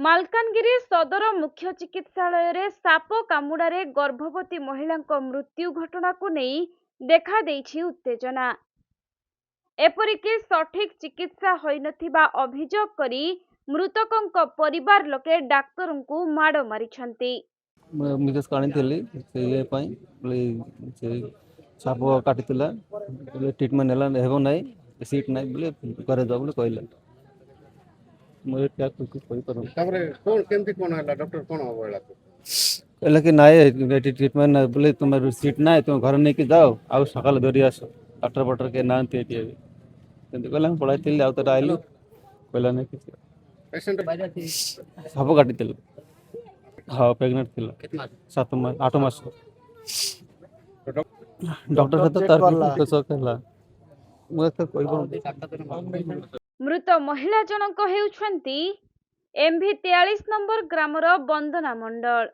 ମାଲକାନଗିରି ସଦର ମୁଖ୍ୟ ଚିକିତ୍ସାଳୟରେ ସାପ କାମୁଡ଼ାରେ ଗର୍ଭବତୀ ମହିଳାଙ୍କ ମୃତ୍ୟୁ ଘଟଣାକୁ ନେଇ ଦେଖାଦେଇଛି ଉତ୍ତେଜନା। ଏପରିକି ସଠିକ୍ ଚିକିତ୍ସା ହୋଇନଥିବା ଅଭିଯୋଗ କରି ମୃତକଙ୍କ ପରିବାର ଲୋକେ ଡାକ୍ତରଙ୍କୁ ମାଡ଼ ମାରିଛନ୍ତି। ମିସେସ୍ କାଣିଥିଲି ସେ ଇଏ ପାଇଁ ସେ ସାପ କାଟିଥିଲା ଟ୍ରିଟମେଣ୍ଟ ହେଲା ହେବ ନାହିଁ ସିଟ୍ ନାହିଁ ବୋଲି ଘରେ ଯାଉ ବୋଲି କହିଲେ। ମୁଁ ଏଇଟା କହିପାରୁନି କହିଲେ କି ନାଇଁ ଏଠି ଟ୍ରିଟମେଣ୍ଟ ନାହିଁ ବୋଲି ତୁମେ ସିଟ୍ ନାହିଁ ତୁମେ ଘରେ ନେଇକି ଯାଅ ଆଉ ସକାଳେ ଧରି ଆସ ଡକ୍ଟର ଫକ୍ଟର କେହି ନାହାନ୍ତି ଏଠି ଏବେ ସେମିତି କହିଲେ ମୁଁ ପଳାଇଥିଲି ଆଉ ଥରେ ଆଇଲୁ କହିଲା ନାହିଁ କିଛି ସାପ କାଟିଥିଲେ। ହଁ ପ୍ରେଗନେଣ୍ଟ ଥିଲା 8 ମାସ ଡକ୍ଟର ସହିତ ତାର ହେଲା ମୁଁ ଏତେ କହିପାରୁନି। ମୃତ ମହିଳା ଜଣକ ହେଉଛନ୍ତି MV43 ନମ୍ବର ଗ୍ରାମର ବନ୍ଦନା ମଣ୍ଡଳ।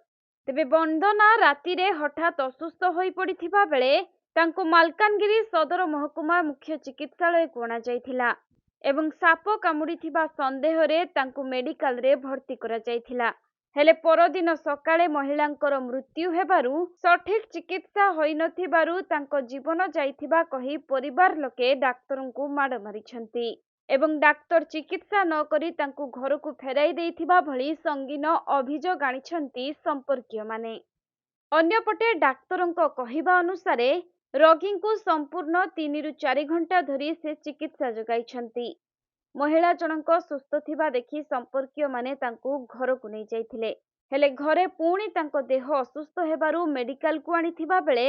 ତେବେ ବନ୍ଦନା ରାତିରେ ହଠାତ୍ ଅସୁସ୍ଥ ହୋଇପଡ଼ିଥିବା ବେଳେ ତାଙ୍କୁ ମାଲକାନଗିରି ସଦର ମହକୁମା ମୁଖ୍ୟ ଚିକିତ୍ସାଳୟକୁ ଅଣାଯାଇଥିଲା ଏବଂ ସାପ କାମୁଡ଼ିଥିବା ସନ୍ଦେହରେ ତାଙ୍କୁ ମେଡିକାଲରେ ଭର୍ତ୍ତି କରାଯାଇଥିଲା। ହେଲେ ପରଦିନ ସକାଳେ ମହିଳାଙ୍କର ମୃତ୍ୟୁ ହେବାରୁ ସଠିକ୍ ଚିକିତ୍ସା ହୋଇନଥିବାରୁ ତାଙ୍କ ଜୀବନ ଯାଇଥିବା କହି ପରିବାର ଲୋକେ ଡାକ୍ତରଙ୍କୁ ମାଡ଼ ମାରିଛନ୍ତି ଏବଂ ଡାକ୍ତର ଚିକିତ୍ସା ନକରି ତାଙ୍କୁ ଘରକୁ ଫେରାଇ ଦେଇଥିବା ଭଳି ସଙ୍ଗୀନ ଅଭିଯୋଗ ଆଣିଛନ୍ତି ସମ୍ପର୍କୀୟମାନେ। ଅନ୍ୟପଟେ ଡାକ୍ତରଙ୍କ କହିବା ଅନୁସାରେ ରୋଗୀଙ୍କୁ ସମ୍ପୂର୍ଣ୍ଣ 3 ରୁ 4 ଘଣ୍ଟା ଧରି ସେ ଚିକିତ୍ସା ଯୋଗାଇଛନ୍ତି। ମହିଳା ଜଣଙ୍କ ସୁସ୍ଥ ଥିବା ଦେଖି ସମ୍ପର୍କୀୟମାନେ ତାଙ୍କୁ ଘରକୁ ନେଇଯାଇଥିଲେ। ହେଲେ ଘରେ ପୁଣି ତାଙ୍କ ଦେହ ଅସୁସ୍ଥ ହେବାରୁ ମେଡିକାଲକୁ ଆଣିଥିବା ବେଳେ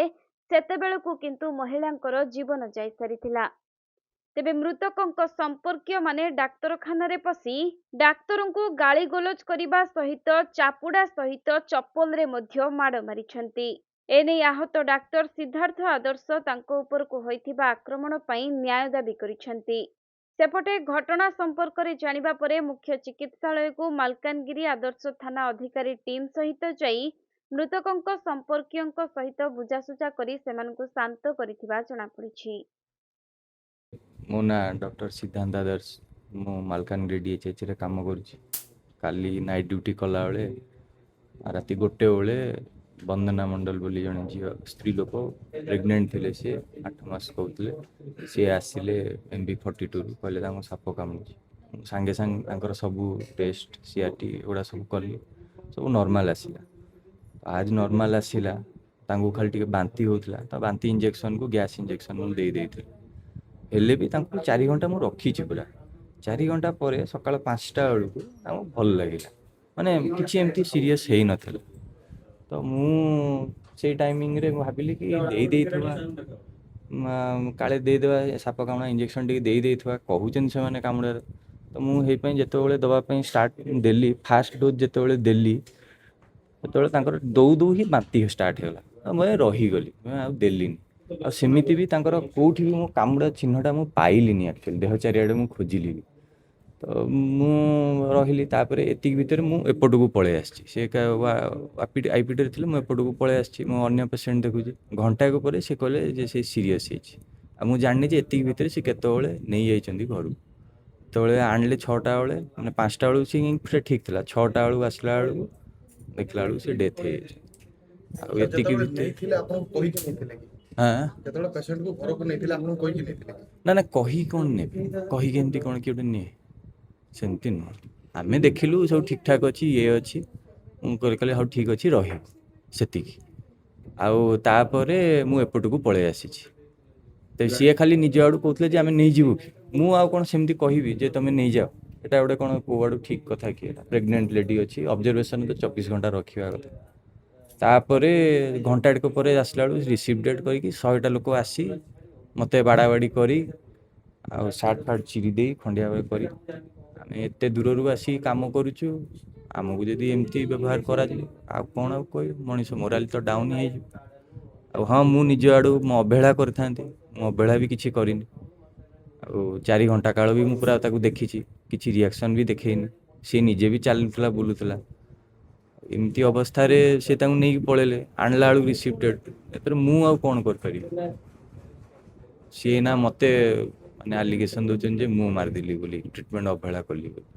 ସେତେବେଳକୁ କିନ୍ତୁ ମହିଳାଙ୍କର ଜୀବନ ଯାଇସାରିଥିଲା। ତେବେ ମୃତକଙ୍କ ସମ୍ପର୍କୀୟମାନେ ଡାକ୍ତରଖାନାରେ ପଶି ଡାକ୍ତରଙ୍କୁ ଗାଳିଗୋଲଜ କରିବା ସହିତ ଚାପୁଡ଼ା ସହିତ ଚପଲରେ ମଧ୍ୟ ମାଡ଼ ମାରିଛନ୍ତି। ଏନେଇ ଆହତ ଡାକ୍ତର ସିଦ୍ଧାର୍ଥ ଆଦର୍ଶ ତାଙ୍କ ଉପରକୁ ହୋଇଥିବା ଆକ୍ରମଣ ପାଇଁ ନ୍ୟାୟ ଦାବି କରିଛନ୍ତି। ସେପଟେ ଘଟଣା ସମ୍ପର୍କରେ ଜାଣିବା ପରେ ମୁଖ୍ୟ ଚିକିତ୍ସାଳୟକୁ ମାଲକାନଗିରି ଆଦର୍ଶ ଥାନା ଅଧିକାରୀ ଟିମ୍ ସହିତ ଯାଇ ମୃତକଙ୍କ ସମ୍ପର୍କୀୟଙ୍କ ସହିତ ବୁଝାସୁଝା କରି ସେମାନଙ୍କୁ ଶାନ୍ତ କରିଥିବା ଜଣାପଡ଼ିଛି। ମୋ ନାଁ ଡକ୍ଟର ସିଦ୍ଧାନ୍ତ ଆଦର୍ଶ। ମୁଁ ମାଲକାନଗିରି DHHରେ କାମ କରୁଛି। କାଲି ନାଇଟ୍ ଡ୍ୟୁଟି କଲାବେଳେ ରାତି 1 ବେଳେ ବନ୍ଦନା ମଣ୍ଡଲ ବୋଲି ଜଣେ ଝିଅ ସ୍ତ୍ରୀ ଲୋକ ପ୍ରେଗନେଣ୍ଟ ଥିଲେ, ସିଏ 8 ମାସ କହୁଥିଲେ। ସିଏ ଆସିଲେ MV42ରୁ କହିଲେ ତାଙ୍କୁ ସାପ କାମୁଡ଼ିଛି। ସାଙ୍ଗେ ସାଙ୍ଗେ ତାଙ୍କର ସବୁ ଟେଷ୍ଟ CRT ଏଗୁଡ଼ା ସବୁ କଲି, ସବୁ ନର୍ମାଲ୍ ଆସିଲା। ଆଜି ନର୍ମାଲ୍ ଆସିଲା, ତାଙ୍କୁ ଖାଲି ଟିକେ ବାନ୍ତି ହେଉଥିଲା, ତ ବାନ୍ତି ଇଞ୍ଜେକ୍ସନ୍କୁ ଗ୍ୟାସ୍ ଇଞ୍ଜେକ୍ସନ୍ ମୁଁ ଦେଇଥିଲି। ହେଲେ ବି ତାଙ୍କୁ 4 ଘଣ୍ଟା ମୁଁ ରଖିଛି ପୁରା। 4 ଘଣ୍ଟା ପରେ ସକାଳ 5ଟା ବେଳକୁ ତାଙ୍କୁ ଭଲ ଲାଗିଲା, ମାନେ କିଛି ଏମିତି ସିରିୟସ୍ ହେଇନଥିଲା। ତ ମୁଁ ସେଇ ଟାଇମିଂରେ ଭାବିଲି କି ଦେଇଥିବା କାଳେ ଦେଇଦେବା ସାପ କାମୁଡ଼ା ଇଞ୍ଜେକ୍ସନ୍ ଟିକେ ଦେଇଥିବା, କହୁଛନ୍ତି ସେମାନେ କାମୁଡ଼ାରେ। ତ ମୁଁ ସେଇପାଇଁ ଯେତେବେଳେ ଦେବା ପାଇଁ ଷ୍ଟାର୍ଟ ଦେଲି, ଫାଷ୍ଟ ଡୋଜ୍ ଯେତେବେଳେ ଦେଲି ସେତେବେଳେ ତାଙ୍କର ଦଉ ହିଁ ବାନ୍ତି ଷ୍ଟାର୍ଟ ହେଇଗଲା। ମୁଁ ରହିଗଲି, ଆଉ ଦେଲିନି। ଆଉ ସେମିତି ବି ତାଙ୍କର କେଉଁଠି ବି ମୋ କାମୁଡ଼ା ଚିହ୍ନଟା ମୁଁ ପାଇଲିନି। ଆକ୍ଚୁଆଲି ଦେହ ଚାରିଆଡ଼େ ମୁଁ ଖୋଜିଲି ବି, ତ ମୁଁ ରହିଲି। ତାପରେ ଏତିକି ଭିତରେ ମୁଁ ଏପଟକୁ ପଳେଇ ଆସିଛି। ସେ IPTରେ ଥିଲେ, ମୁଁ ଏପଟକୁ ପଳେଇ ଆସିଛି। ମୁଁ ଅନ୍ୟ ପେସେଣ୍ଟ ଦେଖୁଛି। ଘଣ୍ଟାକ ପରେ ସେ କହିଲେ ଯେ ସେ ସିରିୟସ୍ ହେଇଛି। ଆଉ ମୁଁ ଜାଣିନି ଯେ ଏତିକି ଭିତରେ ସେ କେତେବେଳେ ନେଇଯାଇଛନ୍ତି ଘରକୁ। ଯେତେବେଳେ ଆଣିଲେ 6ଟା ବେଳେ, ମାନେ 5ଟା ବେଳକୁ ସେ ପୁରା ଠିକ୍ ଥିଲା, 6ଟା ବେଳକୁ ଆସିଲା ବେଳକୁ ଦେଖିଲା ବେଳକୁ ସେ ଡେଥ୍ ହେଇଯାଇଛି। ଆଉ ଏତିକି ନା କହି କ'ଣ ନେବେ, କହିକି ଏମିତି କ'ଣ କିଏ ଗୋଟେ ନିଏ, ସେମିତି ନୁହଁ। ଆମେ ଦେଖିଲୁ ସବୁ ଠିକ୍ ଠାକ୍ ଅଛି, ଇଏ ଅଛି। ମୁଁ କହିଲି ହଉ ଠିକ୍ ଅଛି, ରହିବ ସେତିକି। ଆଉ ତାପରେ ମୁଁ ଏପଟକୁ ପଳେଇ ଆସିଛି। ତ ସିଏ ଖାଲି ନିଜ ଆଡ଼ୁ କହୁଥିଲେ ଯେ ଆମେ ନେଇଯିବୁ କି। ମୁଁ ଆଉ କ'ଣ ସେମିତି କହିବି ଯେ ତମେ ନେଇଯାଅ। ଏଇଟା ଗୋଟେ କ'ଣ କୁଆଡ଼ୁ ଠିକ୍ କଥା କି? ପ୍ରେଗନେଣ୍ଟ ଲେଡି ଅଛି, ଅବଜରଭେସନ୍ ତ 24 ଘଣ୍ଟା ରଖିବା କଥା। ତାପରେ ଘଣ୍ଟାଟିକ ପରେ ଆସିଲା ବେଳକୁ ରିସିଭ୍ ଡେଟ୍ କରିକି 100ଟା ଲୋକ ଆସି ମୋତେ ବାଡ଼ାବାଡ଼ି କରି ଆଉ ସାର୍ଟ ଫାର୍ଟ ଚିରି ଦେଇ ଖଣ୍ଡିଆ କରି, ଆମେ ଏତେ ଦୂରରୁ ଆସି କାମ କରୁଛୁ, ଆମକୁ ଯଦି ଏମିତି ବ୍ୟବହାର କରାଯିବ ଆଉ କ'ଣ ଆଉ କହିବୁ। ମଣିଷ ମୋରାଲି ତ ଡାଉନ୍ ହେଇଯିବ। ଆଉ ହଁ, ମୁଁ ନିଜ ଆଡ଼ୁ ମୁଁ ଅବହେଳା କରିଥାନ୍ତି, ମୁଁ ଅବହେଳା ବି କିଛି କରିନି। ଆଉ 4 ଘଣ୍ଟା କାଳ ବି ମୁଁ ପୁରା ତାକୁ ଦେଖିଛି, କିଛି ରିଆକ୍ସନ୍ ବି ଦେଖେଇନି। ସିଏ ନିଜେ ବି ଚାଲୁଥିଲା, ବୁଲୁଥିଲା। ଏମିତି ଅବସ୍ଥାରେ ସେ ତାଙ୍କୁ ନେଇକି ପଳେଇଲେ। ଆଣିଲା ବେଳକୁ ରିସିଭ୍ ଡେଟ୍, ଏଥିରେ ମୁଁ ଆଉ କ'ଣ କରିପାରିବି। ସିଏ ନା ମୋତେ ମାନେ ଆଲିଗେସନ୍ ଦେଉଛନ୍ତି ଯେ ମୁଁ ମାରିଦେଲି ବୋଲି, ଟ୍ରିଟମେଣ୍ଟ ଅବହେଳା କଲି ବୋଲି।